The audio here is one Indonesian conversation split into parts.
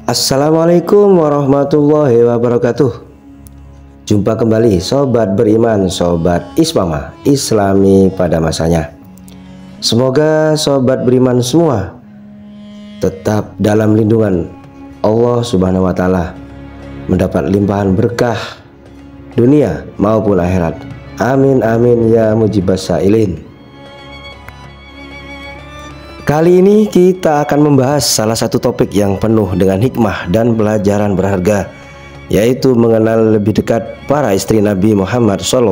Assalamualaikum warahmatullahi wabarakatuh. Jumpa kembali sobat beriman, sobat Ismama, Islami pada masanya. Semoga sobat beriman semua tetap dalam lindungan Allah Subhanahu wa taala, mendapat limpahan berkah dunia maupun akhirat. Amin amin ya mujibas sailin. Kali ini kita akan membahas salah satu topik yang penuh dengan hikmah dan pelajaran berharga, yaitu mengenal lebih dekat para istri Nabi Muhammad SAW.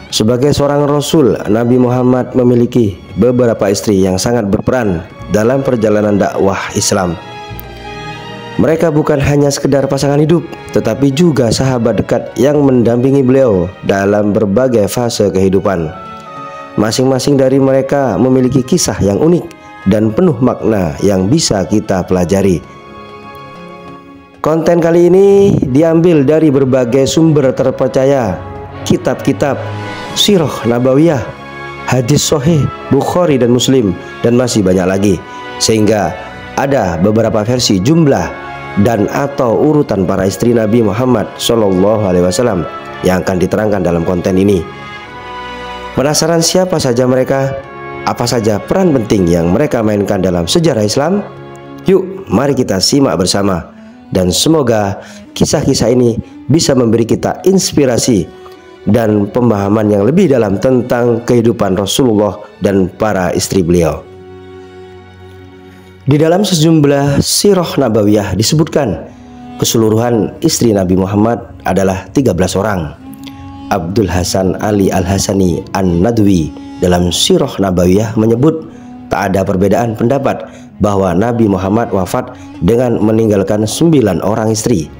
Sebagai seorang Rasul, Nabi Muhammad memiliki beberapa istri yang sangat berperan dalam perjalanan dakwah Islam. Mereka bukan hanya sekedar pasangan hidup, tetapi juga sahabat dekat yang mendampingi beliau dalam berbagai fase kehidupan. Masing-masing dari mereka memiliki kisah yang unik dan penuh makna yang bisa kita pelajari. Konten kali ini diambil dari berbagai sumber terpercaya, kitab-kitab, sirah nabawiyah, hadis sahih, Bukhari dan Muslim, dan masih banyak lagi. Sehingga ada beberapa versi jumlah dan atau urutan para istri Nabi Muhammad SAW yang akan diterangkan dalam konten ini. Penasaran siapa saja mereka? Apa saja peran penting yang mereka mainkan dalam sejarah Islam? Yuk, mari kita simak bersama. Dan semoga kisah-kisah ini bisa memberi kita inspirasi dan pemahaman yang lebih dalam tentang kehidupan Rasulullah dan para istri beliau. Di dalam sejumlah sirah nabawiyah disebutkan keseluruhan istri Nabi Muhammad adalah 13 orang. Abdul Hasan Ali Al-Hasani An-Nadwi dalam sirah nabawiyah menyebut tak ada perbedaan pendapat bahwa Nabi Muhammad wafat dengan meninggalkan 9 orang istri.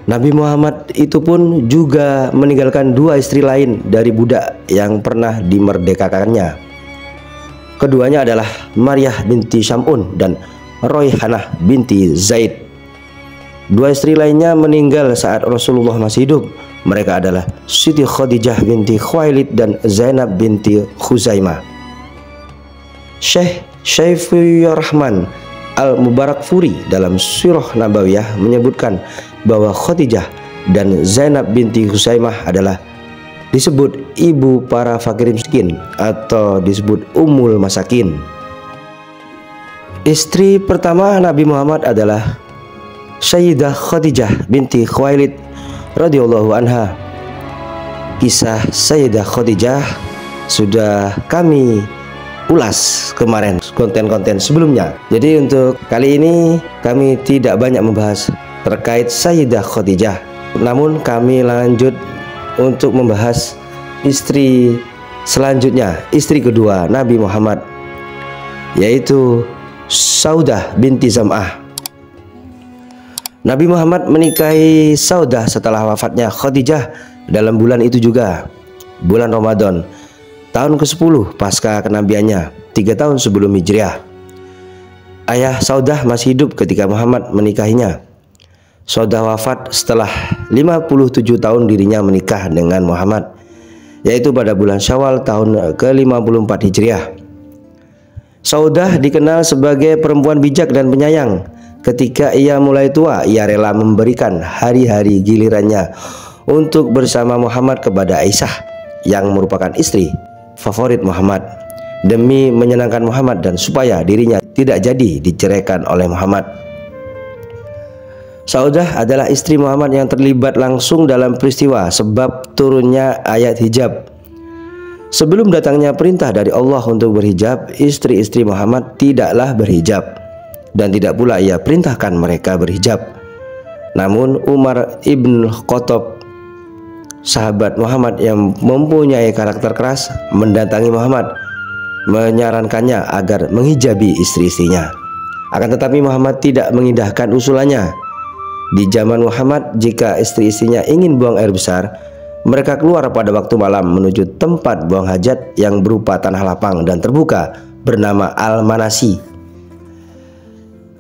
Nabi Muhammad itu pun juga meninggalkan 2 istri lain dari budak yang pernah dimerdekakannya. Keduanya adalah Maryah binti Syam'un dan Royhanah binti Zaid. 2 istri lainnya meninggal saat Rasulullah masih hidup. Mereka adalah Siti Khadijah binti Khuwailid dan Zainab binti Khuzaimah. Syekh Syaifur Rahman Al-Mubarakfuri dalam sirah nabawiyah menyebutkan bahwa Khadijah dan Zainab binti Khuzaimah adalah disebut ibu para fakir miskin atau disebut Ummul Masakin. Istri pertama Nabi Muhammad adalah Sayyidah Khadijah binti Khuwailid radhiyallahu anha. Kisah Sayyidah Khadijah sudah kami ulas kemarin konten-konten sebelumnya. Jadi untuk kali ini kami tidak banyak membahas terkait Sayyidah Khadijah. Namun kami lanjut untuk membahas istri selanjutnya, istri kedua Nabi Muhammad, yaitu Saudah binti Zam'ah. Nabi Muhammad menikahi Saudah setelah wafatnya Khadijah dalam bulan itu juga, bulan Ramadan, tahun ke-10 pasca kenabiannya, 3 tahun sebelum Hijriah. Ayah Saudah masih hidup ketika Muhammad menikahinya. Saudah wafat setelah 57 tahun dirinya menikah dengan Muhammad, yaitu pada bulan Syawal tahun ke-54 Hijriah. Saudah dikenal sebagai perempuan bijak dan penyayang. Ketika ia mulai tua, ia rela memberikan hari-hari gilirannya untuk bersama Muhammad kepada Aisyah yang merupakan istri favorit Muhammad, demi menyenangkan Muhammad dan supaya dirinya tidak jadi diceraikan oleh Muhammad. Saudah adalah istri Muhammad yang terlibat langsung dalam peristiwa sebab turunnya ayat hijab. Sebelum datangnya perintah dari Allah untuk berhijab, istri-istri Muhammad tidaklah berhijab, dan tidak pula ia perintahkan mereka berhijab. Namun Umar ibn Khattab, sahabat Muhammad yang mempunyai karakter keras, mendatangi Muhammad, menyarankannya agar menghijabi istri-istrinya. Akan tetapi Muhammad tidak mengindahkan usulannya. Di zaman Muhammad, jika istri-istrinya ingin buang air besar, mereka keluar pada waktu malam menuju tempat buang hajat yang berupa tanah lapang dan terbuka bernama Al-Manasi.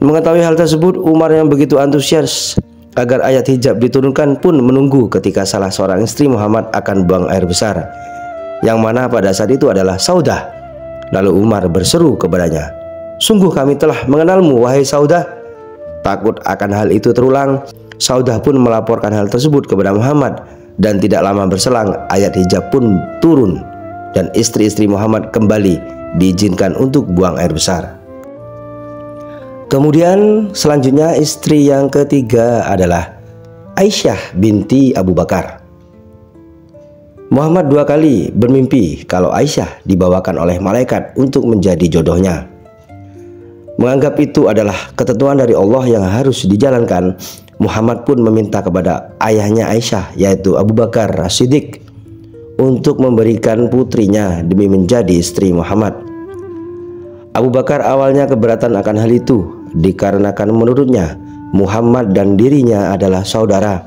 Mengetahui hal tersebut, Umar yang begitu antusias agar ayat hijab diturunkan pun menunggu ketika salah seorang istri Muhammad akan buang air besar, yang mana pada saat itu adalah Saudah. Lalu Umar berseru kepadanya, Sungguh kami telah mengenalmu, wahai Saudah. Takut akan hal itu terulang, Saudah pun melaporkan hal tersebut kepada Muhammad, dan tidak lama berselang ayat hijab pun turun dan istri-istri Muhammad kembali diizinkan untuk buang air besar. Kemudian selanjutnya istri yang ketiga adalah Aisyah binti Abu Bakar. Muhammad 2 kali bermimpi kalau Aisyah dibawakan oleh malaikat untuk menjadi jodohnya. Menganggap itu adalah ketentuan dari Allah yang harus dijalankan, Muhammad pun meminta kepada ayahnya Aisyah, yaitu Abu Bakar As-Siddiq, untuk memberikan putrinya demi menjadi istri Muhammad. Abu Bakar awalnya keberatan akan hal itu, dikarenakan menurutnya Muhammad dan dirinya adalah saudara.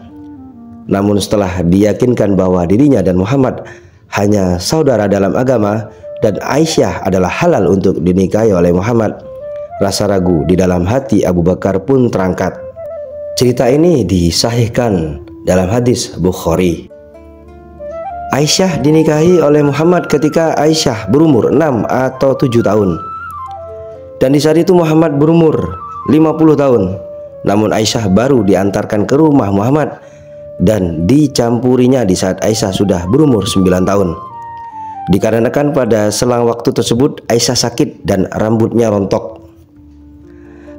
Namun setelah diyakinkan bahwa dirinya dan Muhammad hanya saudara dalam agama dan Aisyah adalah halal untuk dinikahi oleh Muhammad, rasa ragu di dalam hati Abu Bakar pun terangkat. Cerita ini disahihkan dalam hadis Bukhari. Aisyah dinikahi oleh Muhammad ketika Aisyah berumur 6 atau 7 tahun. Dan di saat itu Muhammad berumur 50 tahun. Namun Aisyah baru diantarkan ke rumah Muhammad dan dicampurinya di saat Aisyah sudah berumur 9 tahun. Dikarenakan pada selang waktu tersebut Aisyah sakit dan rambutnya rontok.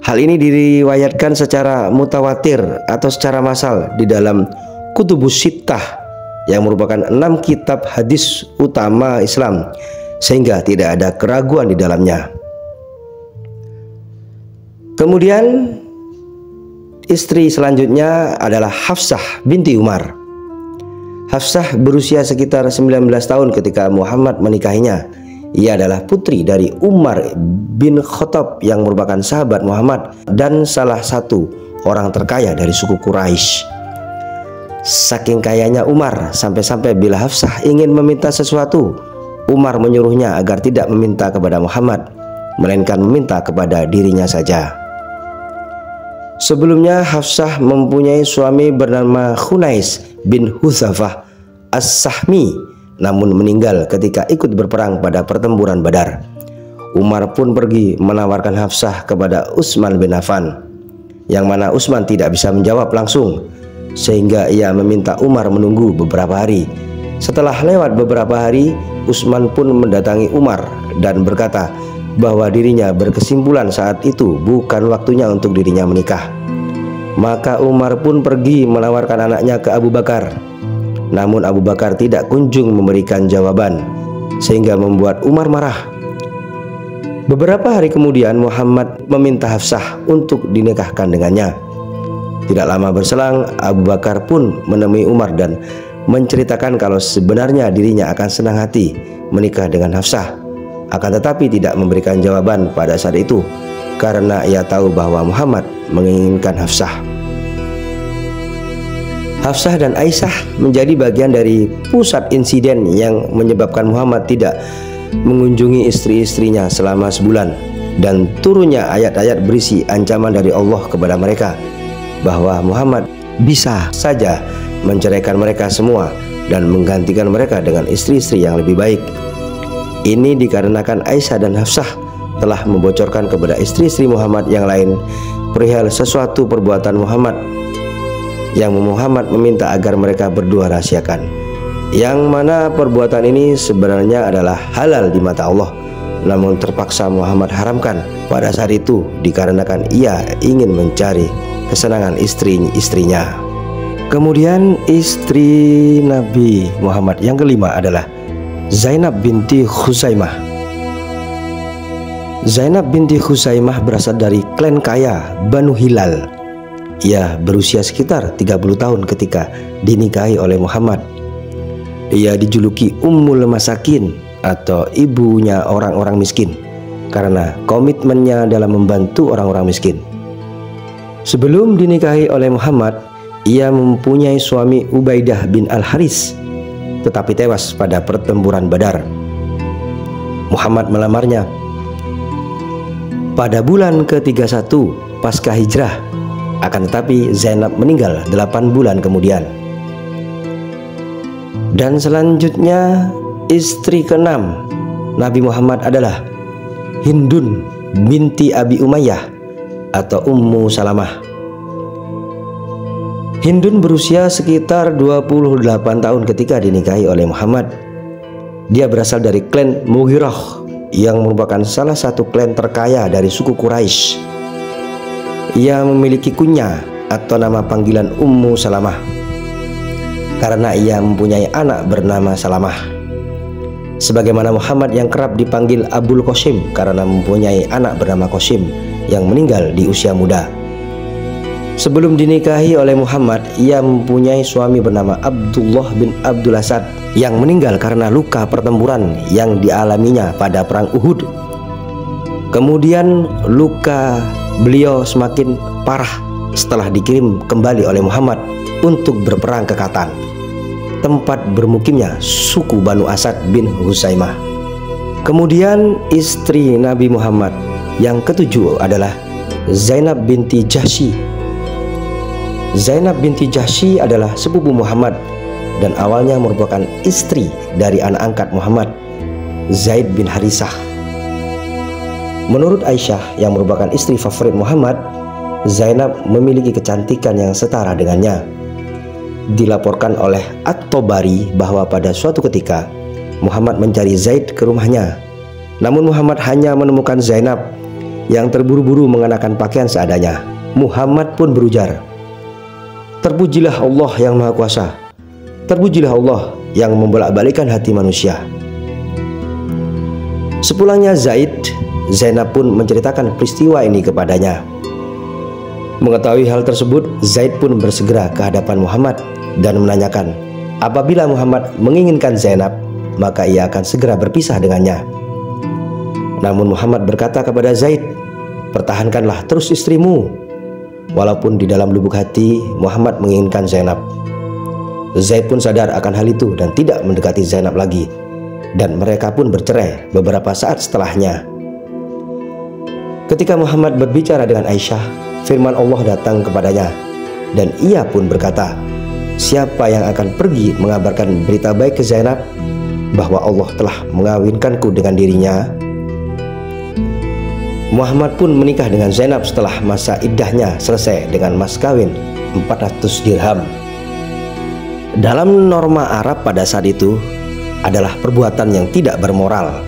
Hal ini diriwayatkan secara mutawatir atau secara massal di dalam Kutubus Sittah yang merupakan 6 kitab hadis utama Islam, sehingga tidak ada keraguan di dalamnya. Kemudian istri selanjutnya adalah Hafsah binti Umar. Hafsah berusia sekitar 19 tahun ketika Muhammad menikahinya. Ia adalah putri dari Umar bin Khattab yang merupakan sahabat Muhammad dan salah satu orang terkaya dari suku Quraisy. Saking kayanya Umar, sampai-sampai bila Hafsah ingin meminta sesuatu, Umar menyuruhnya agar tidak meminta kepada Muhammad, melainkan meminta kepada dirinya saja. Sebelumnya Hafsah mempunyai suami bernama Khunais bin Hudzafah As-Sahmi, namun meninggal ketika ikut berperang pada pertempuran Badar. Umar pun pergi menawarkan Hafsah kepada Utsman bin Affan, yang mana Utsman tidak bisa menjawab langsung, sehingga ia meminta Umar menunggu beberapa hari. Setelah lewat beberapa hari, Utsman pun mendatangi Umar dan berkata bahwa dirinya berkesimpulan saat itu bukan waktunya untuk dirinya menikah. Maka Umar pun pergi menawarkan anaknya ke Abu Bakar. Namun Abu Bakar tidak kunjung memberikan jawaban, sehingga membuat Umar marah. Beberapa hari kemudian Muhammad meminta Hafsah untuk dinikahkan dengannya. Tidak lama berselang, Abu Bakar pun menemui Umar dan menceritakan kalau sebenarnya dirinya akan senang hati menikah dengan Hafsah, akan tetapi tidak memberikan jawaban pada saat itu karena ia tahu bahwa Muhammad menginginkan Hafsah. Hafsah dan Aisyah menjadi bagian dari pusat insiden yang menyebabkan Muhammad tidak mengunjungi istri-istrinya selama sebulan, dan turunnya ayat-ayat berisi ancaman dari Allah kepada mereka bahwa Muhammad bisa saja menceraikan mereka semua dan menggantikan mereka dengan istri-istri yang lebih baik. Ini dikarenakan Aisyah dan Hafsah telah membocorkan kepada istri-istri Muhammad yang lain perihal sesuatu perbuatan Muhammad yang Muhammad meminta agar mereka berdua rahasiakan, yang mana perbuatan ini sebenarnya adalah halal di mata Allah, namun terpaksa Muhammad haramkan pada saat itu dikarenakan ia ingin mencari kesenangan istrinya. Kemudian istri Nabi Muhammad yang kelima adalah Zainab binti Khuzaimah. Zainab binti Khuzaimah berasal dari klan kaya Banu Hilal. Ia berusia sekitar 30 tahun ketika dinikahi oleh Muhammad. Ia dijuluki Ummul Masakin atau ibunya orang-orang miskin karena komitmennya dalam membantu orang-orang miskin. Sebelum dinikahi oleh Muhammad, ia mempunyai suami Ubaidah bin Al-Haris, tetapi tewas pada pertempuran Badar. Muhammad melamarnya pada bulan ke-31 pasca hijrah, akan tetapi Zainab meninggal 8 bulan kemudian. Dan selanjutnya istri ke-6 Nabi Muhammad adalah Hindun binti Abi Umayyah atau Ummu Salamah. Hindun berusia sekitar 28 tahun ketika dinikahi oleh Muhammad. Dia berasal dari klan Mughirah yang merupakan salah satu klan terkaya dari suku Quraisy. Ia memiliki kunya atau nama panggilan Ummu Salamah karena ia mempunyai anak bernama Salamah. Sebagaimana Muhammad yang kerap dipanggil Abul Qasim karena mempunyai anak bernama Qasim yang meninggal di usia muda. Sebelum dinikahi oleh Muhammad, ia mempunyai suami bernama Abdullah bin Abdul Asad yang meninggal karena luka pertempuran yang dialaminya pada perang Uhud. Kemudian luka beliau semakin parah setelah dikirim kembali oleh Muhammad untuk berperang ke Qatan, tempat bermukimnya suku Banu Asad bin Husaimah. Kemudian istri Nabi Muhammad yang ketujuh adalah Zainab binti Jahsy. Zainab binti Jahsy adalah sepupu Muhammad dan awalnya merupakan istri dari anak angkat Muhammad, Zaid bin Harisah. Menurut Aisyah yang merupakan istri favorit Muhammad, Zainab memiliki kecantikan yang setara dengannya. Dilaporkan oleh At-Tabari bahwa pada suatu ketika Muhammad mencari Zaid ke rumahnya. Namun Muhammad hanya menemukan Zainab yang terburu-buru mengenakan pakaian seadanya. Muhammad pun berujar, "Terpujilah Allah yang Maha Kuasa. Terpujilah Allah yang membolak-balikkan hati manusia." Sepulangnya Zainab pun menceritakan peristiwa ini kepadanya. Mengetahui hal tersebut, Zaid pun bersegera ke hadapan Muhammad dan menanyakan apabila Muhammad menginginkan Zainab, maka ia akan segera berpisah dengannya. Namun Muhammad berkata kepada Zaid, "Pertahankanlah terus istrimu." Walaupun di dalam lubuk hati Muhammad menginginkan Zainab. Zaid pun sadar akan hal itu dan tidak mendekati Zainab lagi, dan mereka pun bercerai beberapa saat setelahnya. Ketika Muhammad berbicara dengan Aisyah, firman Allah datang kepadanya dan ia pun berkata, "Siapa yang akan pergi mengabarkan berita baik ke Zainab bahwa Allah telah mengawinkanku dengan dirinya?" Muhammad pun menikah dengan Zainab setelah masa iddahnya selesai dengan mas kawin 400 dirham. Dalam norma Arab pada saat itu adalah perbuatan yang tidak bermoral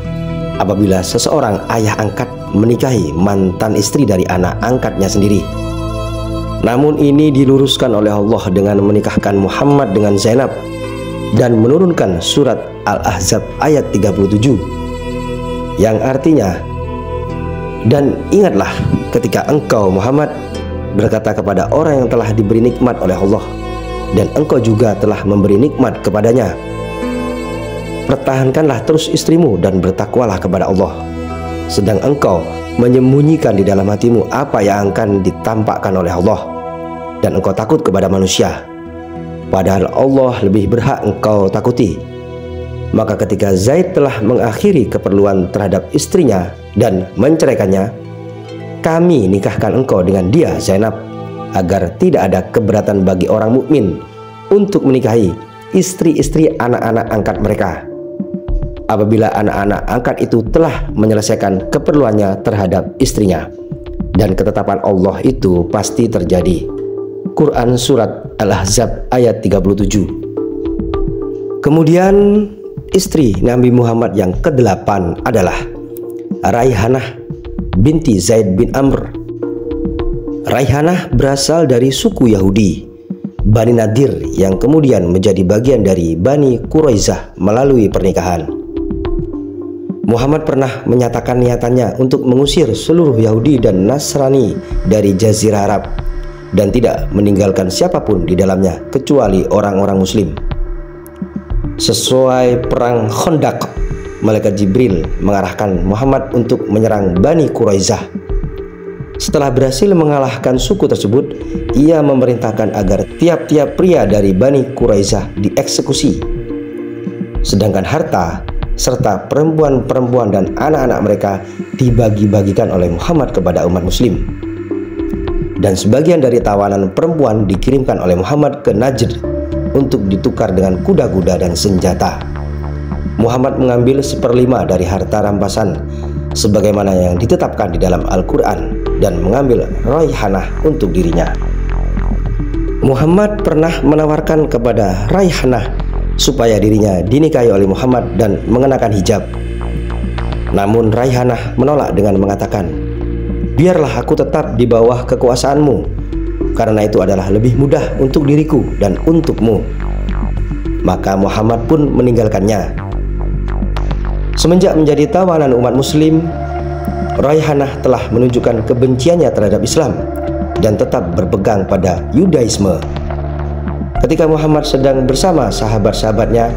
apabila seseorang ayah angkat menikahi mantan istri dari anak angkatnya sendiri. Namun ini diluruskan oleh Allah dengan menikahkan Muhammad dengan Zainab dan menurunkan surat Al-Ahzab ayat 37 yang artinya, "Dan ingatlah ketika engkau Muhammad berkata kepada orang yang telah diberi nikmat oleh Allah, dan engkau juga telah memberi nikmat kepadanya, pertahankanlah terus istrimu dan bertakwalah kepada Allah, sedang engkau menyembunyikan di dalam hatimu apa yang akan ditampakkan oleh Allah, dan engkau takut kepada manusia, padahal Allah lebih berhak engkau takuti." Maka ketika Zaid telah mengakhiri keperluan terhadap istrinya dan menceraikannya, "Kami nikahkan engkau dengan dia Zainab, agar tidak ada keberatan bagi orang mukmin untuk menikahi istri-istri anak-anak angkat mereka apabila anak-anak angkat itu telah menyelesaikan keperluannya terhadap istrinya, dan ketetapan Allah itu pasti terjadi." Quran Surat Al-Ahzab ayat 37. Kemudian istri Nabi Muhammad yang ke-8 adalah Raihanah binti Zaid bin Amr. Raihanah berasal dari suku Yahudi Bani Nadir yang kemudian menjadi bagian dari Bani Quraizah melalui pernikahan. Muhammad pernah menyatakan niatannya untuk mengusir seluruh Yahudi dan Nasrani dari Jazirah Arab dan tidak meninggalkan siapapun di dalamnya kecuali orang-orang Muslim. Sesuai perang Khandaq, malaikat Jibril mengarahkan Muhammad untuk menyerang Bani Quraizah. Setelah berhasil mengalahkan suku tersebut, ia memerintahkan agar tiap-tiap pria dari Bani Quraizah dieksekusi, sedangkan harta serta perempuan-perempuan dan anak-anak mereka dibagi-bagikan oleh Muhammad kepada umat Muslim. Dan sebagian dari tawanan perempuan dikirimkan oleh Muhammad ke Najd untuk ditukar dengan kuda-kuda dan senjata. Muhammad mengambil 1/5 dari harta rampasan sebagaimana yang ditetapkan di dalam Al-Quran dan mengambil raihanah untuk dirinya. Muhammad pernah menawarkan kepada raihanah supaya dirinya dinikahi oleh Muhammad dan mengenakan hijab. Namun raihanah menolak dengan mengatakan, "Biarlah aku tetap di bawah kekuasaanmu, karena itu adalah lebih mudah untuk diriku dan untukmu." Maka Muhammad pun meninggalkannya. Semenjak menjadi tawanan umat muslim, raihanah telah menunjukkan kebenciannya terhadap Islam dan tetap berpegang pada Yudaisme. Ketika Muhammad sedang bersama sahabat-sahabatnya,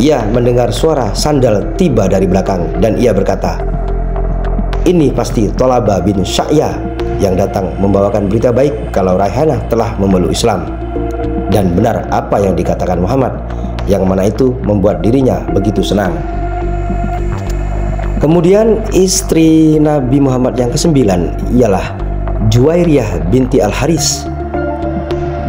ia mendengar suara sandal tiba dari belakang dan ia berkata, "Ini pasti Tolaba bin Sya'ya yang datang membawakan berita baik kalau raihanah telah memeluk Islam." Dan benar apa yang dikatakan Muhammad, yang mana itu membuat dirinya begitu senang. Kemudian istri Nabi Muhammad yang ke-9 ialah Juwairiyah binti Al-Haris.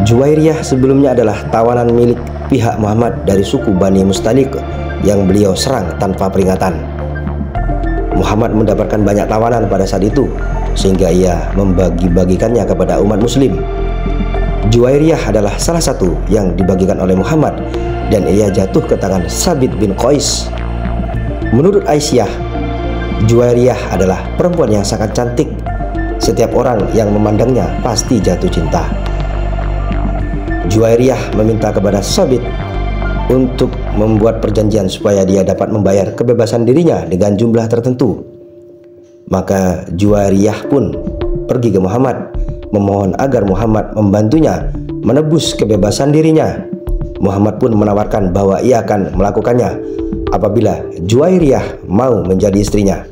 Juwairiyah sebelumnya adalah tawanan milik pihak Muhammad dari suku Bani Mustalik yang beliau serang tanpa peringatan. Muhammad mendapatkan banyak tawanan pada saat itu, sehingga ia membagi-bagikannya kepada umat muslim. Juwairiyah adalah salah satu yang dibagikan oleh Muhammad dan ia jatuh ke tangan Sabit bin Qais. Menurut Aisyah, Juwairiyah adalah perempuan yang sangat cantik. Setiap orang yang memandangnya pasti jatuh cinta. Juwairiyah meminta kepada Sabit untuk membuat perjanjian supaya dia dapat membayar kebebasan dirinya dengan jumlah tertentu. Maka Juwairiyah pun pergi ke Muhammad, memohon agar Muhammad membantunya menebus kebebasan dirinya. Muhammad pun menawarkan bahwa ia akan melakukannya apabila Juwairiyah mau menjadi istrinya.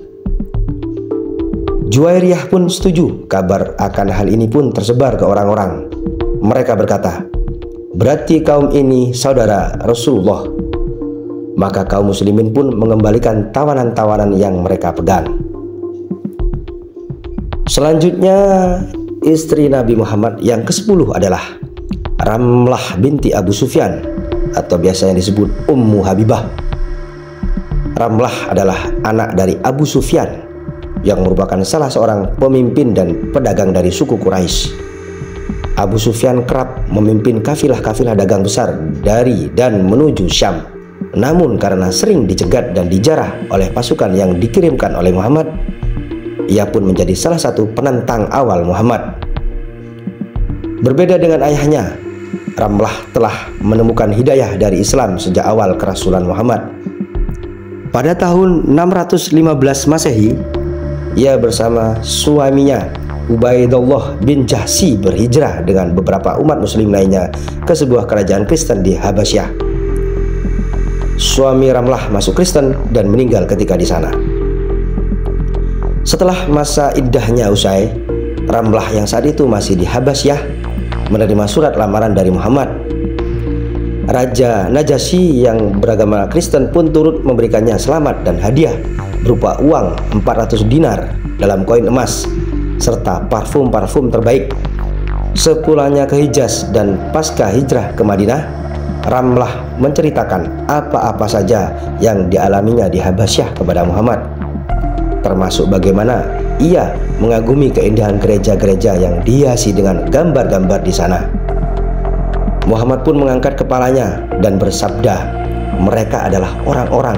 Juwairiyah pun setuju. Kabar akan hal ini pun tersebar ke orang-orang. Mereka berkata, "Berarti kaum ini saudara Rasulullah." Maka kaum muslimin pun mengembalikan tawanan-tawanan yang mereka pegang. Selanjutnya, istri Nabi Muhammad yang ke-10 adalah Ramlah binti Abu Sufyan, atau biasanya disebut Ummu Habibah. Ramlah adalah anak dari Abu Sufyan yang merupakan salah seorang pemimpin dan pedagang dari suku Quraisy. Abu Sufyan kerap memimpin kafilah-kafilah dagang besar dari dan menuju Syam. Namun karena sering dicegat dan dijarah oleh pasukan yang dikirimkan oleh Muhammad, ia pun menjadi salah satu penentang awal Muhammad. Berbeda dengan ayahnya, Ramlah telah menemukan hidayah dari Islam sejak awal kerasulan Muhammad. Pada tahun 615 Masehi, ia bersama suaminya Ubaidullah bin Jahsy berhijrah dengan beberapa umat muslim lainnya ke sebuah kerajaan Kristen di Habasyah. Suami Ramlah masuk Kristen dan meninggal ketika di sana. Setelah masa iddahnya usai, Ramlah yang saat itu masih di Habasyah menerima surat lamaran dari Muhammad. Raja Najasyi yang beragama Kristen pun turut memberikannya selamat dan hadiah berupa uang 400 dinar dalam koin emas serta parfum-parfum terbaik. Sepulangnya ke Hijaz dan pasca hijrah ke Madinah, Ramlah menceritakan apa-apa saja yang dialaminya di Habasyah kepada Muhammad, termasuk bagaimana ia mengagumi keindahan gereja-gereja yang dihiasi dengan gambar-gambar di sana. Muhammad pun mengangkat kepalanya dan bersabda, mereka adalah orang-orang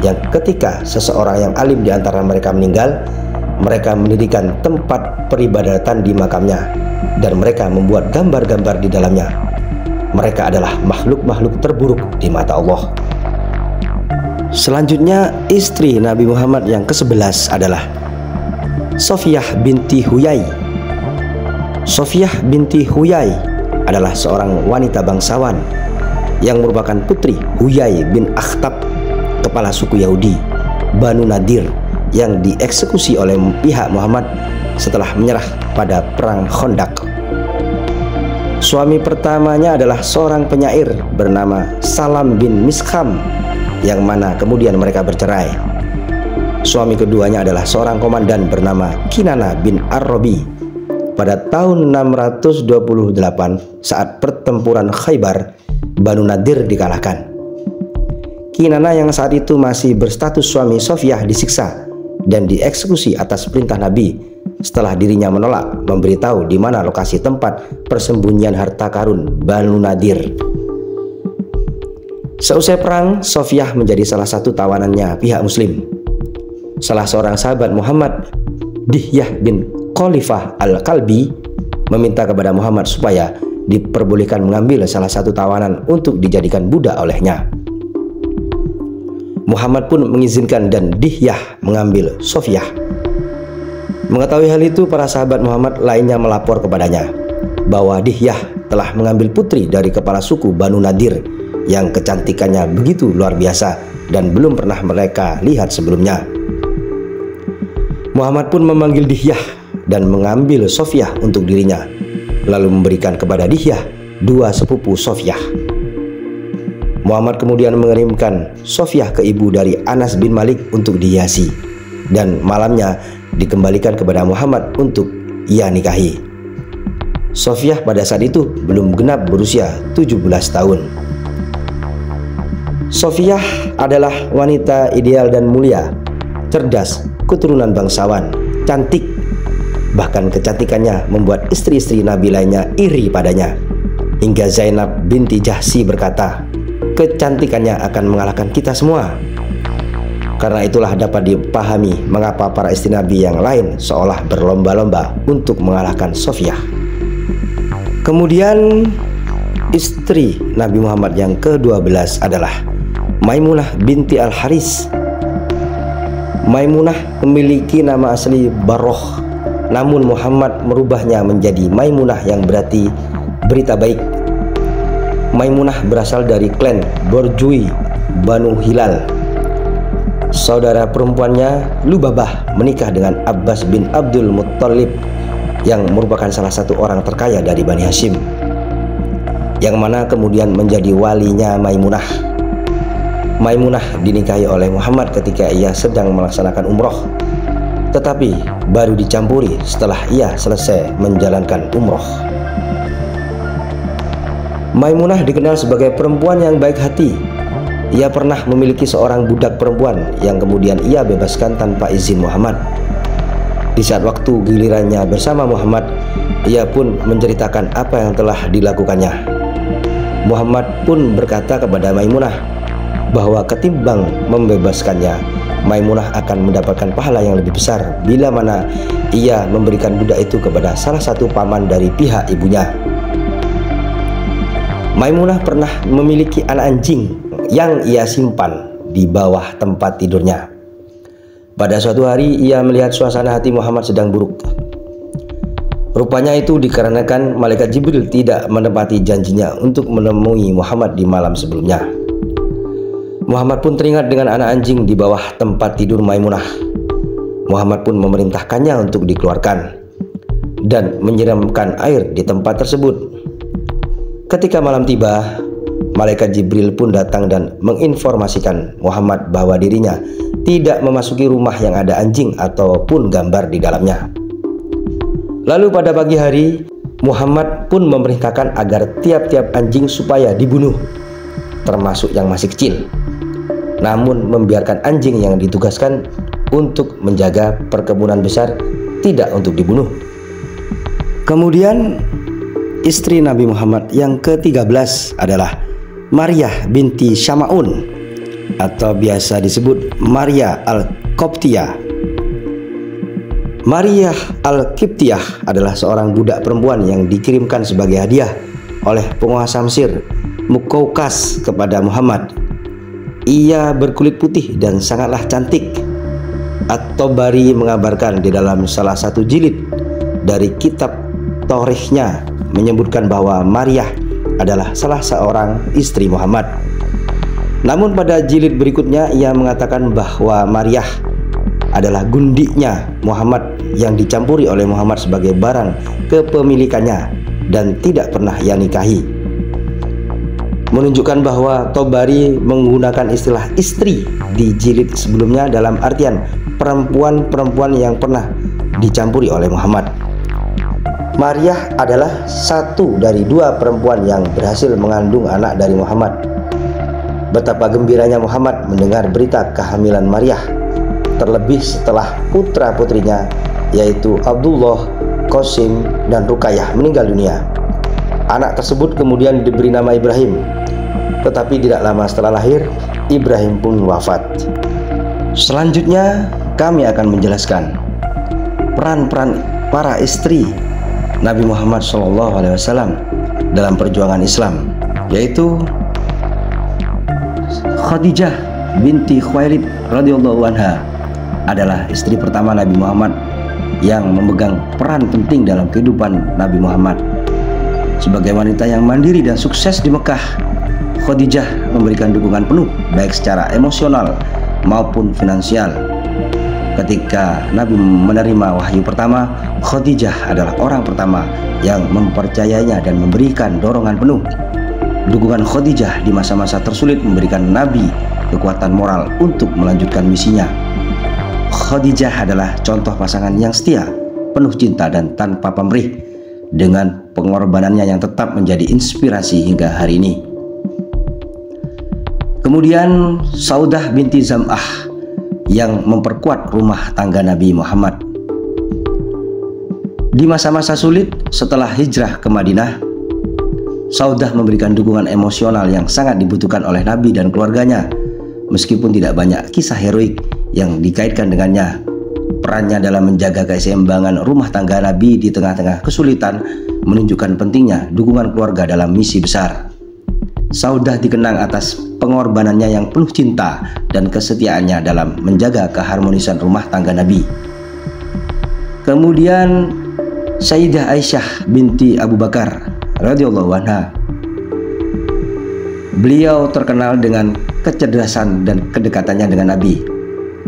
yang ketika seseorang yang alim di antara mereka meninggal, mereka mendirikan tempat peribadatan di makamnya dan mereka membuat gambar-gambar di dalamnya. Mereka adalah makhluk-makhluk terburuk di mata Allah. Selanjutnya, istri Nabi Muhammad yang ke-11 adalah Sofiyah binti Huyai. Sofiyah binti Huyai adalah seorang wanita bangsawan yang merupakan putri Huyai bin Akhtab, kepala suku Yahudi Banu Nadir yang dieksekusi oleh pihak Muhammad setelah menyerah pada perang Khandaq. Suami pertamanya adalah seorang penyair bernama Salam bin Miskham, yang mana kemudian mereka bercerai. Suami keduanya adalah seorang komandan bernama Kinana bin Ar-Rabi. Pada tahun 628 saat pertempuran Khaybar, Banu Nadir dikalahkan. Kinana yang saat itu masih berstatus suami Sofiyah disiksa dan dieksekusi atas perintah Nabi setelah dirinya menolak memberitahu di mana lokasi tempat persembunyian harta karun Banu Nadir. Seusai perang, Sofiyah menjadi salah satu tawanannya pihak Muslim. Salah seorang sahabat Muhammad, Dihyah bin Khalifah Al-Kalbi, meminta kepada Muhammad supaya diperbolehkan mengambil salah satu tawanan untuk dijadikan budak olehnya. Muhammad pun mengizinkan dan Dihyah mengambil Sofiyah. Mengetahui hal itu, para sahabat Muhammad lainnya melapor kepadanya bahwa Dihyah telah mengambil putri dari kepala suku Banu Nadir yang kecantikannya begitu luar biasa dan belum pernah mereka lihat sebelumnya. Muhammad pun memanggil Dihyah dan mengambil Sofiyah untuk dirinya, lalu memberikan kepada Dihyah dua sepupu Sofiyah. Muhammad kemudian mengirimkan Sofiyah ke ibu dari Anas bin Malik untuk dihiasi, dan malamnya dikembalikan kepada Muhammad untuk ia nikahi. Sofiyah pada saat itu belum genap berusia 17 tahun. Sofiyah adalah wanita ideal dan mulia, cerdas, keturunan bangsawan, cantik. Bahkan kecantikannya membuat istri-istri Nabi lainnya iri padanya. Hingga Zainab binti Jahsy berkata, kecantikannya akan mengalahkan kita semua. Karena itulah dapat dipahami mengapa para istri Nabi yang lain seolah berlomba-lomba untuk mengalahkan Sofiyah. Kemudian istri Nabi Muhammad yang ke-12 adalah Maimunah binti Al-Haris. Maimunah memiliki nama asli Baroh, namun Muhammad merubahnya menjadi Maimunah yang berarti berita baik. Maimunah berasal dari klan Borjui Banu Hilal. Saudara perempuannya Lubabah menikah dengan Abbas bin Abdul Muttalib yang merupakan salah satu orang terkaya dari Bani Hashim, yang mana kemudian menjadi walinya Maimunah. Maimunah dinikahi oleh Muhammad ketika ia sedang melaksanakan umroh, tetapi baru dicampuri setelah ia selesai menjalankan umroh. Maimunah dikenal sebagai perempuan yang baik hati. Ia pernah memiliki seorang budak perempuan yang kemudian ia bebaskan tanpa izin Muhammad. Di saat waktu gilirannya bersama Muhammad, ia pun menceritakan apa yang telah dilakukannya. Muhammad pun berkata kepada Maimunah bahwa ketimbang membebaskannya, Maimunah akan mendapatkan pahala yang lebih besar bila mana ia memberikan budak itu kepada salah satu paman dari pihak ibunya. Maimunah pernah memiliki anak anjing yang ia simpan di bawah tempat tidurnya. Pada suatu hari ia melihat suasana hati Muhammad sedang buruk. Rupanya itu dikarenakan malaikat Jibril tidak menepati janjinya untuk menemui Muhammad di malam sebelumnya. Muhammad pun teringat dengan anak anjing di bawah tempat tidur Maimunah. Muhammad pun memerintahkannya untuk dikeluarkan dan menyiramkan air di tempat tersebut. Ketika malam tiba, malaikat Jibril pun datang dan menginformasikan Muhammad bahwa dirinya tidak memasuki rumah yang ada anjing ataupun gambar di dalamnya. Lalu pada pagi hari, Muhammad pun memerintahkan agar tiap-tiap anjing supaya dibunuh, termasuk yang masih kecil, namun membiarkan anjing yang ditugaskan untuk menjaga perkebunan besar tidak untuk dibunuh. Kemudian istri Nabi Muhammad yang ke-13 adalah Maryah binti Syama'un atau biasa disebut Maryah Al-Qibtiyah. Maryah Al-Qibtiyah adalah seorang budak perempuan yang dikirimkan sebagai hadiah oleh penguasa Mesir Muqawqas kepada Muhammad. Ia berkulit putih dan sangatlah cantik. At-Tabari mengabarkan di dalam salah satu jilid dari kitab Taurikhnya menyebutkan bahwa Maryah adalah salah seorang istri Muhammad. Namun pada jilid berikutnya ia mengatakan bahwa Maryah adalah gundinya Muhammad yang dicampuri oleh Muhammad sebagai barang kepemilikannya dan tidak pernah ia nikahi. Menunjukkan bahwa Tabari menggunakan istilah istri di jilid sebelumnya dalam artian perempuan-perempuan yang pernah dicampuri oleh Muhammad. Maryah adalah satu dari dua perempuan yang berhasil mengandung anak dari Muhammad. Betapa gembiranya Muhammad mendengar berita kehamilan Maryah. terlebih setelah putra-putrinya yaitu Abdullah, Qasim, dan Ruqayyah meninggal dunia. Anak tersebut kemudian diberi nama Ibrahim, tetapi tidak lama setelah lahir, Ibrahim pun wafat. Selanjutnya kami akan menjelaskan peran-peran para istri Nabi Muhammad SAW dalam perjuangan Islam, yaitu Khadijah binti Khuwailid radhiyallahu anha adalah istri pertama Nabi Muhammad yang memegang peran penting dalam kehidupan Nabi Muhammad. Sebagai wanita yang mandiri dan sukses di Mekah, Khadijah memberikan dukungan penuh baik secara emosional maupun finansial. Ketika Nabi menerima wahyu pertama, Khadijah adalah orang pertama yang mempercayainya dan memberikan dorongan penuh. Dukungan Khadijah di masa-masa tersulit memberikan Nabi kekuatan moral untuk melanjutkan misinya. Khadijah adalah contoh pasangan yang setia, penuh cinta dan tanpa pamrih, dengan pengorbanannya yang tetap menjadi inspirasi hingga hari ini. Kemudian Saudah binti Zam'ah yang memperkuat rumah tangga Nabi Muhammad. Di masa-masa sulit setelah hijrah ke Madinah, Saudah memberikan dukungan emosional yang sangat dibutuhkan oleh Nabi dan keluarganya. Meskipun tidak banyak kisah heroik yang dikaitkan dengannya, perannya dalam menjaga keseimbangan rumah tangga Nabi di tengah-tengah kesulitan menunjukkan pentingnya dukungan keluarga dalam misi besar. Saudah dikenang atas pengorbanannya yang penuh cinta dan kesetiaannya dalam menjaga keharmonisan rumah tangga Nabi. Kemudian Sayyidah Aisyah binti Abu Bakar radhiyallahu anha. Beliau terkenal dengan kecerdasan dan kedekatannya dengan Nabi.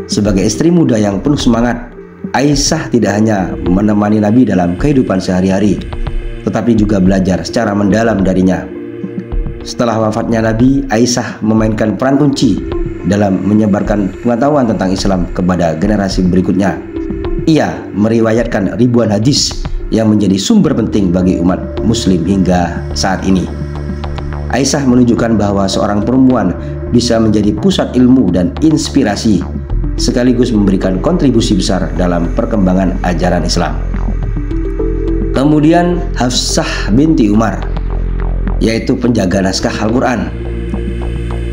Sebagai istri muda yang penuh semangat, Aisyah tidak hanya menemani Nabi dalam kehidupan sehari-hari, tetapi juga belajar secara mendalam darinya. Setelah wafatnya Nabi, Aisyah memainkan peran kunci dalam menyebarkan pengetahuan tentang Islam kepada generasi berikutnya. Ia meriwayatkan ribuan hadis yang menjadi sumber penting bagi umat muslim hingga saat ini. Aisyah menunjukkan bahwa seorang perempuan bisa menjadi pusat ilmu dan inspirasi, sekaligus memberikan kontribusi besar dalam perkembangan ajaran Islam. Kemudian Hafsah binti Umar, yaitu penjaga naskah Al-Quran.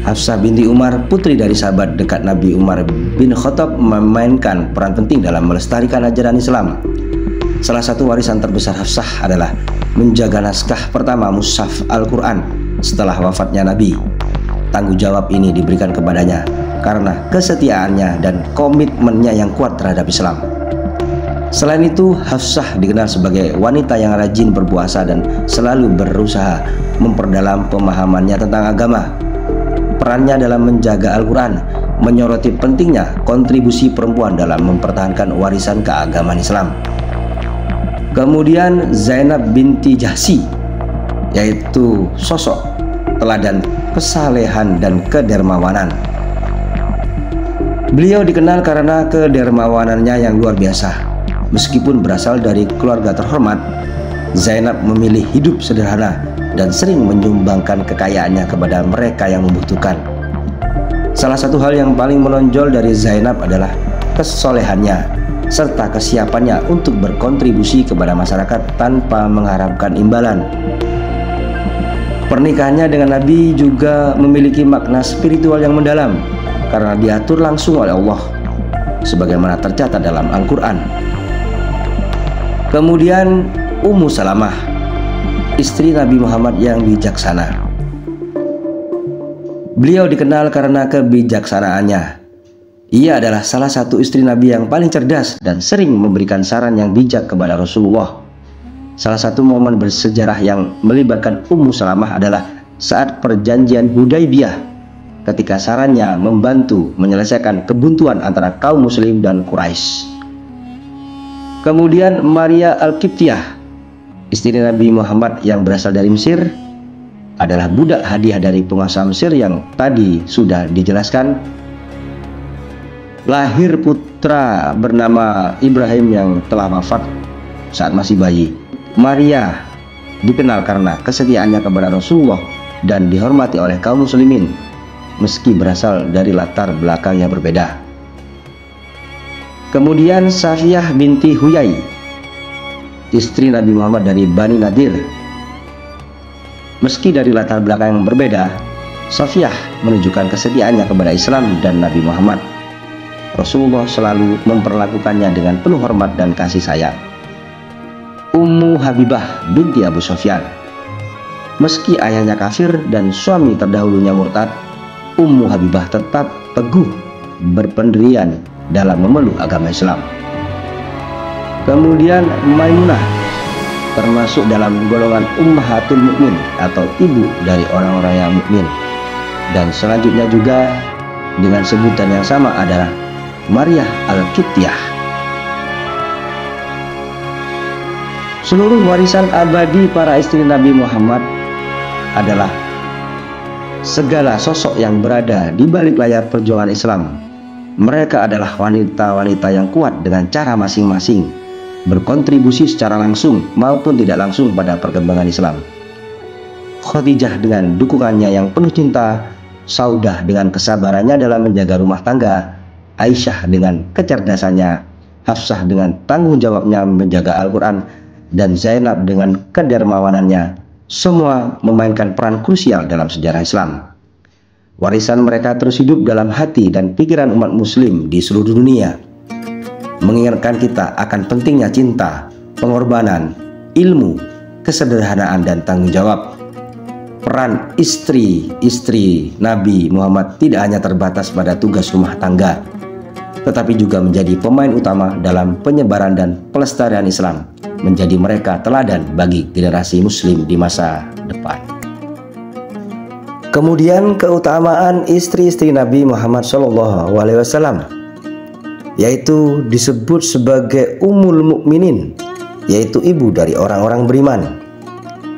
Hafsah binti Umar, putri dari sahabat dekat Nabi Umar bin Khattab, memainkan peran penting dalam melestarikan ajaran Islam. Salah satu warisan terbesar Hafsah adalah menjaga naskah pertama mushaf Al-Quran setelah wafatnya Nabi. Tanggung jawab ini diberikan kepadanya karena kesetiaannya dan komitmennya yang kuat terhadap Islam. Selain itu, Hafsah dikenal sebagai wanita yang rajin berpuasa dan selalu berusaha memperdalam pemahamannya tentang agama. Perannya dalam menjaga Al-Quran menyoroti pentingnya kontribusi perempuan dalam mempertahankan warisan keagamaan Islam. Kemudian Zainab binti Jahsy, yaitu sosok teladan kesalehan dan kedermawanan. Beliau dikenal karena kedermawanannya yang luar biasa. Meskipun berasal dari keluarga terhormat, Zainab memilih hidup sederhana dan sering menyumbangkan kekayaannya kepada mereka yang membutuhkan. Salah satu hal yang paling menonjol dari Zainab adalah kesolehannya serta kesiapannya untuk berkontribusi kepada masyarakat tanpa mengharapkan imbalan. Pernikahannya dengan Nabi juga memiliki makna spiritual yang mendalam karena diatur langsung oleh Allah sebagaimana tercatat dalam Al-Quran. Kemudian Ummu Salamah, istri Nabi Muhammad yang bijaksana. Beliau dikenal karena kebijaksanaannya. Ia adalah salah satu istri Nabi yang paling cerdas dan sering memberikan saran yang bijak kepada Rasulullah. Salah satu momen bersejarah yang melibatkan Ummu Salamah adalah saat perjanjian Hudaybiyah, ketika sarannya membantu menyelesaikan kebuntuan antara kaum muslim dan Quraisy. Kemudian Maria Al-Qibtiyah, istri Nabi Muhammad yang berasal dari Mesir, adalah budak hadiah dari penguasa Mesir yang tadi sudah dijelaskan. Lahir putra bernama Ibrahim yang telah wafat saat masih bayi. Maria dikenal karena kesetiaannya kepada Rasulullah dan dihormati oleh kaum muslimin meski berasal dari latar belakang yang berbeda. Kemudian Safiyah binti Huyai, istri Nabi Muhammad dari Bani Nadir. Meski dari latar belakang yang berbeda, Safiyah menunjukkan kesetiaannya kepada Islam dan Nabi Muhammad. Rasulullah selalu memperlakukannya dengan penuh hormat dan kasih sayang. Ummu Habibah binti Abu Sufyan. Meski ayahnya kafir dan suami terdahulunya murtad, Ummu Habibah tetap teguh berpendirian dalam memeluk agama Islam. Kemudian Maimunah, termasuk dalam golongan Ummahatul Mukmin atau ibu dari orang-orang yang mukmin. Dan selanjutnya juga dengan sebutan yang sama adalah Maryah Al-Qibtiyah. Seluruh warisan abadi para istri Nabi Muhammad adalah segala sosok yang berada di balik layar perjuangan Islam. Mereka adalah wanita-wanita yang kuat dengan cara masing-masing, berkontribusi secara langsung maupun tidak langsung pada perkembangan Islam. Khadijah dengan dukungannya yang penuh cinta, Saudah dengan kesabarannya dalam menjaga rumah tangga, Aisyah dengan kecerdasannya, Hafsah dengan tanggung jawabnya menjaga Al-Quran, dan Zainab dengan kedermawanannya, semua memainkan peran krusial dalam sejarah Islam. Warisan mereka terus hidup dalam hati dan pikiran umat muslim di seluruh dunia, mengingatkan kita akan pentingnya cinta, pengorbanan, ilmu, kesederhanaan, dan tanggung jawab. Peran istri Nabi Muhammad tidak hanya terbatas pada tugas rumah tangga, tetapi juga menjadi pemain utama dalam penyebaran dan pelestarian Islam, menjadi mereka teladan bagi generasi muslim di masa depan. Kemudian keutamaan istri-istri Nabi Muhammad SAW, yaitu disebut sebagai Ummul Mukminin, yaitu ibu dari orang-orang beriman.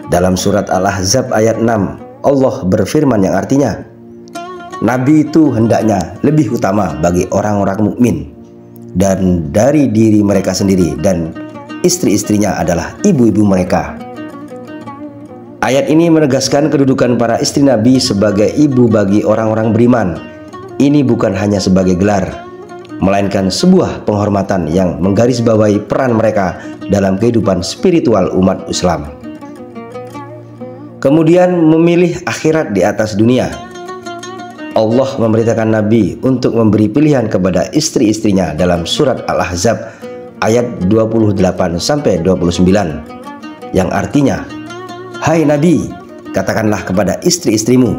Dalam surat Al-Ahzab ayat 6, Allah berfirman yang artinya, Nabi itu hendaknya lebih utama bagi orang-orang mukmin dan dari diri mereka sendiri, dan istri-istrinya adalah ibu-ibu mereka. Ayat ini menegaskan kedudukan para istri Nabi sebagai ibu bagi orang-orang beriman. Ini bukan hanya sebagai gelar, melainkan sebuah penghormatan yang menggarisbawahi peran mereka dalam kehidupan spiritual umat Islam. Kemudian memilih akhirat di atas dunia. Allah memerintahkan Nabi untuk memberi pilihan kepada istri-istrinya dalam surat Al-Ahzab ayat 28-29, yang artinya, Hai Nabi, katakanlah kepada istri-istrimu,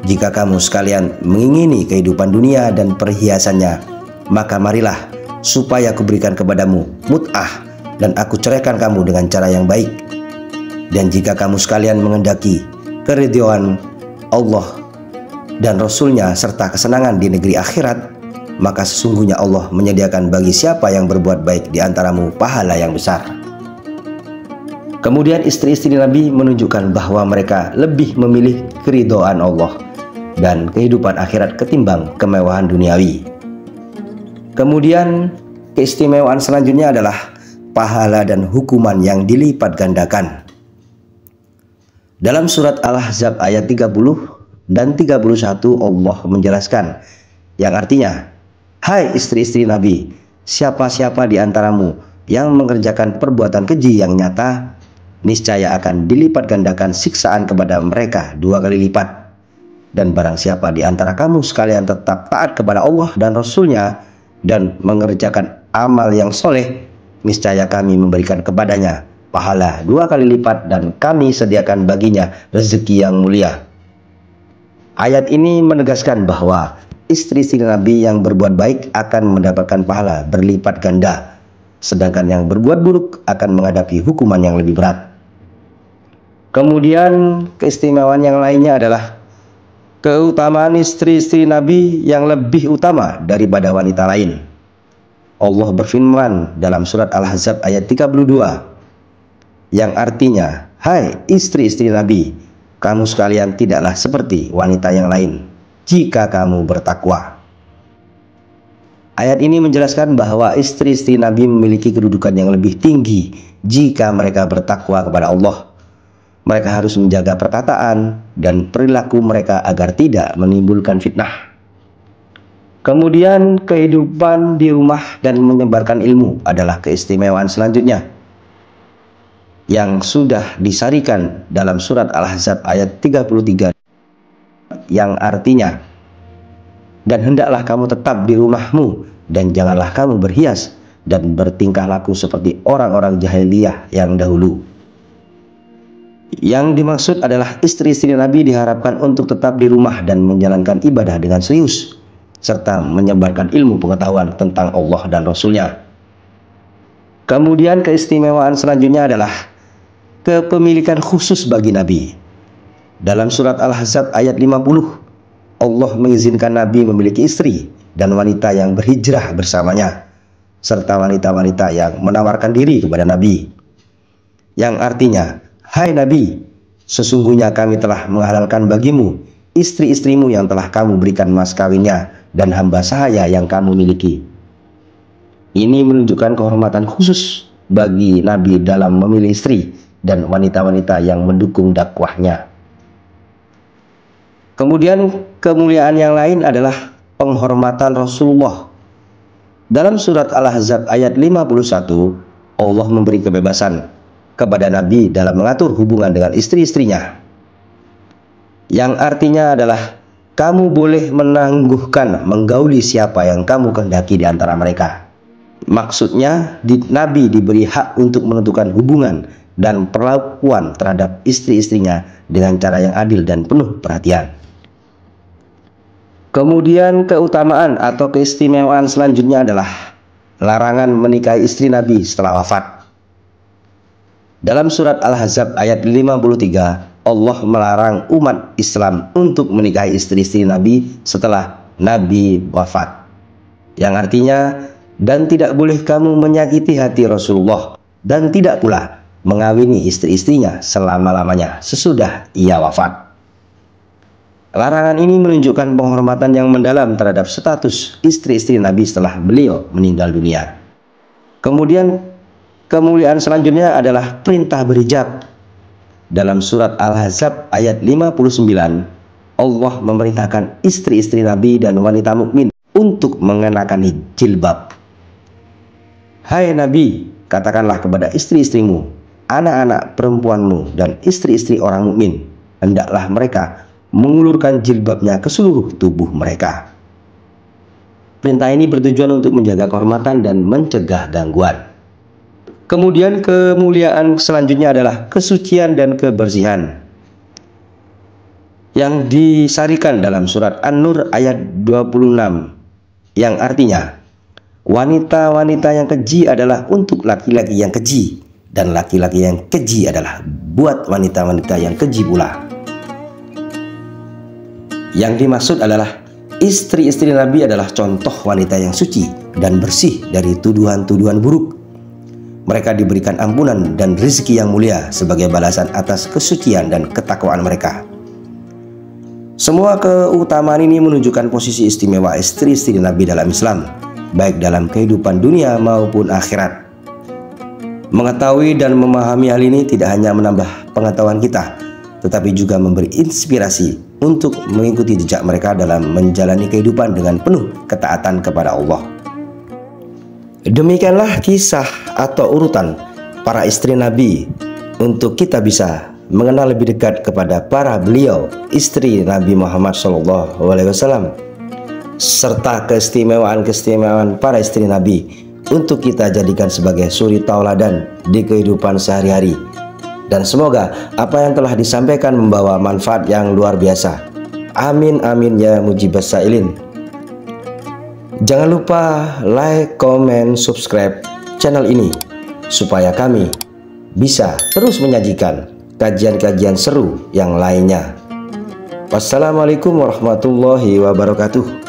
jika kamu sekalian mengingini kehidupan dunia dan perhiasannya, maka marilah supaya aku berikan kepadamu mut'ah dan aku ceraikan kamu dengan cara yang baik. Dan jika kamu sekalian mengendaki keridhaan Allah dan Rasulnya serta kesenangan di negeri akhirat, maka sesungguhnya Allah menyediakan bagi siapa yang berbuat baik di antaramu pahala yang besar. Kemudian istri-istri Nabi menunjukkan bahwa mereka lebih memilih keridhaan Allah dan kehidupan akhirat ketimbang kemewahan duniawi. Kemudian keistimewaan selanjutnya adalah pahala dan hukuman yang dilipat gandakan. Dalam surat Al-Ahzab ayat 30 dan 31 Allah menjelaskan, yang artinya, Hai istri-istri Nabi, siapa-siapa di antaramu yang mengerjakan perbuatan keji yang nyata, niscaya akan dilipat gandakan siksaan kepada mereka 2 kali lipat. Dan barang siapa di antara kamu sekalian tetap taat kepada Allah dan Rasulnya dan mengerjakan amal yang soleh, niscaya kami memberikan kepadanya pahala 2 kali lipat dan kami sediakan baginya rezeki yang mulia. Ayat ini menegaskan bahwa istri-istri Nabi yang berbuat baik akan mendapatkan pahala berlipat ganda, sedangkan yang berbuat buruk akan menghadapi hukuman yang lebih berat. Kemudian keistimewaan yang lainnya adalah keutamaan istri-istri Nabi yang lebih utama daripada wanita lain. Allah berfirman dalam surat Al-Ahzab ayat 32, yang artinya, Hai istri-istri Nabi, kamu sekalian tidaklah seperti wanita yang lain jika kamu bertakwa. Ayat ini menjelaskan bahwa istri-istri Nabi memiliki kedudukan yang lebih tinggi jika mereka bertakwa kepada Allah. Mereka harus menjaga perkataan dan perilaku mereka agar tidak menimbulkan fitnah. Kemudian kehidupan di rumah dan menyebarkan ilmu adalah keistimewaan selanjutnya yang sudah disarikan dalam surat Al-Ahzab ayat 33, yang artinya, dan hendaklah kamu tetap di rumahmu dan janganlah kamu berhias dan bertingkah laku seperti orang-orang jahiliyah yang dahulu. Yang dimaksud adalah istri-istri Nabi diharapkan untuk tetap di rumah dan menjalankan ibadah dengan serius, serta menyebarkan ilmu pengetahuan tentang Allah dan Rasul-Nya. Kemudian keistimewaan selanjutnya adalah kepemilikan khusus bagi Nabi. Dalam surat Al-Ahzab ayat 50, Allah mengizinkan Nabi memiliki istri dan wanita yang berhijrah bersamanya, serta wanita-wanita yang menawarkan diri kepada Nabi. Yang artinya, hai Nabi, sesungguhnya kami telah menghalalkan bagimu istri-istrimu yang telah kamu berikan mas kawinnya dan hamba sahaya yang kamu miliki. Ini menunjukkan kehormatan khusus bagi Nabi dalam memilih istri dan wanita-wanita yang mendukung dakwahnya. Kemudian kemuliaan yang lain adalah penghormatan Rasulullah. Dalam surat Al-Ahzab ayat 51, Allah memberi kebebasan kepada Nabi dalam mengatur hubungan dengan istri-istrinya, yang artinya adalah kamu boleh menangguhkan menggauli siapa yang kamu kehendaki di antara mereka. Maksudnya, Nabi diberi hak untuk menentukan hubungan dan perlakuan terhadap istri-istrinya dengan cara yang adil dan penuh perhatian. Kemudian keutamaan atau keistimewaan selanjutnya adalah larangan menikahi istri Nabi setelah wafat. Dalam surat Al-Ahzab ayat 53, Allah melarang umat Islam untuk menikahi istri-istri Nabi setelah Nabi wafat, yang artinya, dan tidak boleh kamu menyakiti hati Rasulullah dan tidak pula mengawini istri-istrinya selama-lamanya sesudah ia wafat. Larangan ini menunjukkan penghormatan yang mendalam terhadap status istri-istri Nabi setelah beliau meninggal dunia. Kemudian kemuliaan selanjutnya adalah perintah berhijab. Dalam surat Al-Ahzab ayat 59, Allah memerintahkan istri-istri Nabi dan wanita mukmin untuk mengenakan jilbab. Hai Nabi, katakanlah kepada istri-istrimu, anak-anak perempuanmu dan istri-istri orang mukmin, hendaklah mereka mengulurkan jilbabnya ke seluruh tubuh mereka. Perintah ini bertujuan untuk menjaga kehormatan dan mencegah gangguan. Kemudian kemuliaan selanjutnya adalah kesucian dan kebersihan, yang disarikan dalam surat An-Nur ayat 26, yang artinya, wanita-wanita yang keji adalah untuk laki-laki yang keji, dan laki-laki yang keji adalah buat wanita-wanita yang keji pula. Yang dimaksud adalah istri-istri Nabi adalah contoh wanita yang suci dan bersih dari tuduhan-tuduhan buruk. Mereka diberikan ampunan dan rezeki yang mulia sebagai balasan atas kesucian dan ketakwaan mereka. Semua keutamaan ini menunjukkan posisi istimewa istri-istri Nabi dalam Islam, baik dalam kehidupan dunia maupun akhirat. Mengetahui dan memahami hal ini tidak hanya menambah pengetahuan kita, tetapi juga memberi inspirasi untuk mengikuti jejak mereka dalam menjalani kehidupan dengan penuh ketaatan kepada Allah. Demikianlah kisah atau urutan para istri Nabi untuk kita bisa mengenal lebih dekat kepada para beliau, istri Nabi Muhammad SAW, serta keistimewaan-keistimewaan para istri Nabi untuk kita jadikan sebagai suri tauladan di kehidupan sehari-hari. Dan semoga apa yang telah disampaikan membawa manfaat yang luar biasa. Amin amin ya mujibas sailin. Jangan lupa like, comment, subscribe channel ini supaya kami bisa terus menyajikan kajian-kajian seru yang lainnya. Wassalamualaikum warahmatullahi wabarakatuh.